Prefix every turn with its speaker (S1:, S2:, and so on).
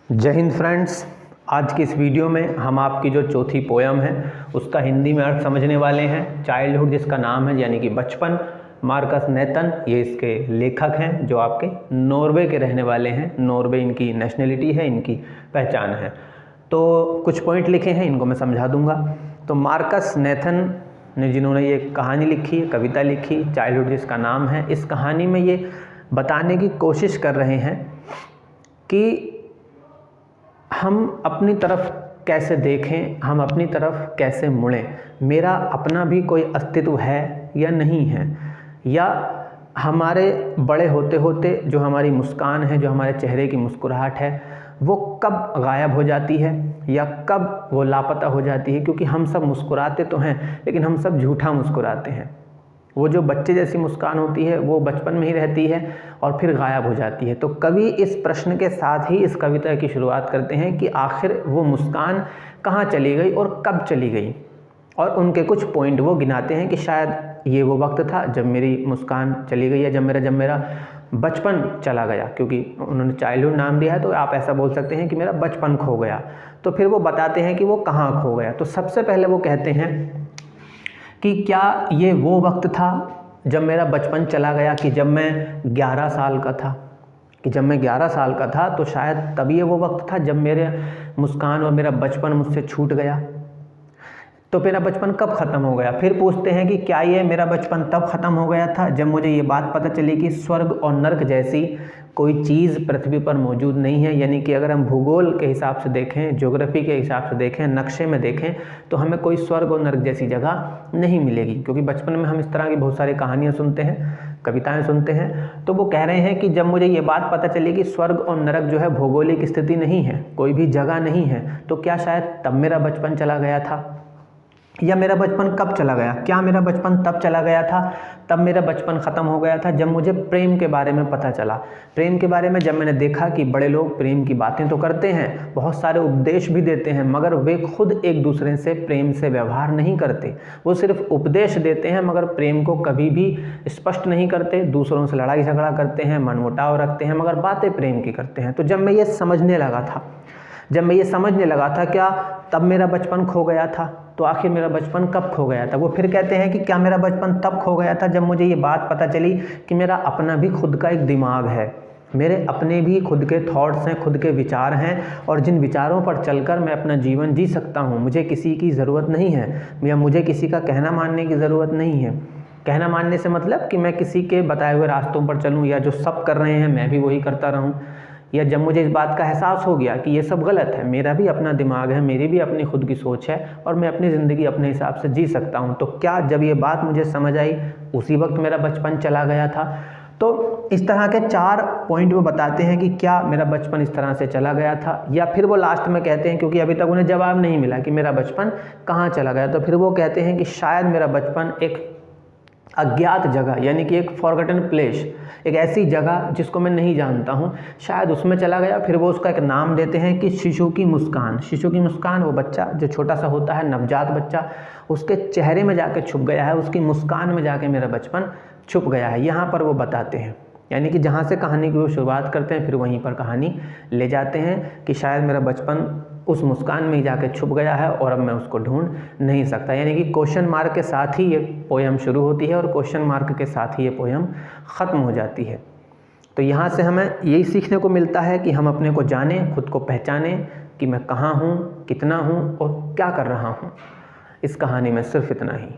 S1: जय हिंद फ्रेंड्स। आज की इस वीडियो में हम आपकी जो चौथी पोयम है उसका हिंदी में अर्थ समझने वाले हैं। चाइल्डहुड जिसका नाम है यानी कि बचपन, मार्कस नेथन ये इसके लेखक हैं जो आपके नॉर्वे के रहने वाले हैं। नॉर्वे इनकी नेशनलिटी है, इनकी पहचान है। तो कुछ पॉइंट लिखे हैं, इनको मैं समझा दूंगा। तो मार्कस नेथन ने जिन्होंने ये कहानी लिखी, कविता लिखी चाइल्डहुड जिसका नाम है, इस कहानी में ये बताने की कोशिश कर रहे हैं कि हम अपनी तरफ कैसे देखें, हम अपनी तरफ कैसे मुड़ें, मेरा अपना भी कोई अस्तित्व है या नहीं है, या हमारे बड़े होते होते जो हमारी मुस्कान है, जो हमारे चेहरे की मुस्कुराहट है, वो कब गायब हो जाती है या कब वो लापता हो जाती है। क्योंकि हम सब मुस्कुराते तो हैं लेकिन हम सब झूठा मुस्कुराते हैं। वो जो बच्चे जैसी मुस्कान होती है वो बचपन में ही रहती है और फिर गायब हो जाती है। तो कवि इस प्रश्न के साथ ही इस कविता की शुरुआत करते हैं कि आखिर वो मुस्कान कहाँ चली गई और कब चली गई, और उनके कुछ पॉइंट वो गिनाते हैं कि शायद ये वो वक्त था जब मेरी मुस्कान चली गई है, जब मेरा बचपन चला गया। क्योंकि उन्होंने चाइल्डहुड नाम दिया है तो आप ऐसा बोल सकते हैं कि मेरा बचपन खो गया। तो फिर वो बताते हैं कि वो कहाँ खो गया। तो सबसे पहले वो कहते हैं कि क्या ये वो वक्त था जब मेरा बचपन चला गया, कि जब मैं 11 साल का था, कि जब मैं 11 साल का था तो शायद तभी ये वो वक्त था जब मेरे मुस्कान और मेरा बचपन मुझसे छूट गया। तो मेरा बचपन कब ख़त्म हो गया। फिर पूछते हैं कि क्या ये मेरा बचपन तब ख़त्म हो गया था जब मुझे ये बात पता चली कि स्वर्ग और नर्क जैसी कोई चीज़ पृथ्वी पर मौजूद नहीं है। यानी कि अगर हम भूगोल के हिसाब से देखें, ज्योग्राफी के हिसाब से देखें, नक्शे में देखें तो हमें कोई स्वर्ग और नर्क जैसी जगह नहीं मिलेगी। क्योंकि बचपन में हम इस तरह की बहुत सारी कहानियाँ सुनते हैं, कविताएं सुनते हैं। तो वो कह रहे हैं कि जब मुझे ये बात पता चली कि स्वर्ग और नरक जो है भौगोलिक स्थिति नहीं है, कोई भी जगह नहीं है, तो क्या शायद तब मेरा बचपन चला गया था, या मेरा बचपन कब चला गया। क्या मेरा बचपन तब चला गया था, तब मेरा बचपन ख़त्म हो गया था जब मुझे प्रेम के बारे में पता चला। प्रेम के बारे में जब मैंने देखा कि बड़े लोग प्रेम की बातें तो करते हैं, बहुत सारे उपदेश भी देते हैं, मगर वे खुद एक दूसरे से प्रेम से व्यवहार नहीं करते। वो सिर्फ उपदेश देते हैं मगर प्रेम को कभी भी स्पष्ट नहीं करते। दूसरों से लड़ाई झगड़ा करते हैं, मनमुटाव रखते हैं, मगर बातें प्रेम की करते हैं। तो जब मैं ये समझने लगा था क्या तब मेरा बचपन खो गया था। तो आखिर मेरा बचपन कब खो गया था। वो फिर कहते हैं कि क्या मेरा बचपन तब खो गया था जब मुझे ये बात पता चली कि मेरा अपना भी खुद का एक दिमाग है, मेरे अपने भी खुद के थॉट्स हैं, खुद के विचार हैं, और जिन विचारों पर चलकर मैं अपना जीवन जी सकता हूँ। मुझे किसी की ज़रूरत नहीं है, या मुझे किसी का कहना मानने की ज़रूरत नहीं है। कहना मानने से मतलब कि मैं किसी के बताए हुए रास्तों पर चलूँ, या जो सब कर रहे हैं मैं भी वही करता रहूँ। या जब मुझे इस बात का एहसास हो गया कि ये सब गलत है, मेरा भी अपना दिमाग है, मेरी भी अपनी खुद की सोच है, और मैं अपनी ज़िंदगी अपने हिसाब से जी सकता हूँ। तो क्या जब ये बात मुझे समझ आई उसी वक्त मेरा बचपन चला गया था। तो इस तरह के 4 पॉइंट वो बताते हैं कि क्या मेरा बचपन इस तरह से चला गया था। या फिर वो लास्ट में कहते हैं, क्योंकि अभी तक उन्हें जवाब नहीं मिला कि मेरा बचपन कहाँ चला गया, तो फिर वो कहते हैं कि शायद मेरा बचपन एक अज्ञात जगह, यानी कि एक फॉरगॉटन प्लेस, एक ऐसी जगह जिसको मैं नहीं जानता हूँ, शायद उसमें चला गया। फिर वो उसका एक नाम देते हैं कि शिशु की मुस्कान। शिशु की मुस्कान, वो बच्चा जो छोटा सा होता है, नवजात बच्चा, उसके चेहरे में जाके छुप गया है, उसकी मुस्कान में जाके मेरा बचपन छुप गया है। यहाँ पर वो बताते हैं, यानी कि जहाँ से कहानी की वो शुरुआत करते हैं फिर वहीं पर कहानी ले जाते हैं कि शायद मेरा बचपन उस मुस्कान में ही जाके छुप गया है और अब मैं उसको ढूंढ नहीं सकता। यानी कि क्वेश्चन मार्क के साथ ही ये पोयम शुरू होती है और क्वेश्चन मार्क के साथ ही ये पोयम ख़त्म हो जाती है। तो यहाँ से हमें यही सीखने को मिलता है कि हम अपने को जानें, खुद को पहचानें कि मैं कहाँ हूँ, कितना हूँ और क्या कर रहा हूँ। इस कहानी में सिर्फ इतना ही।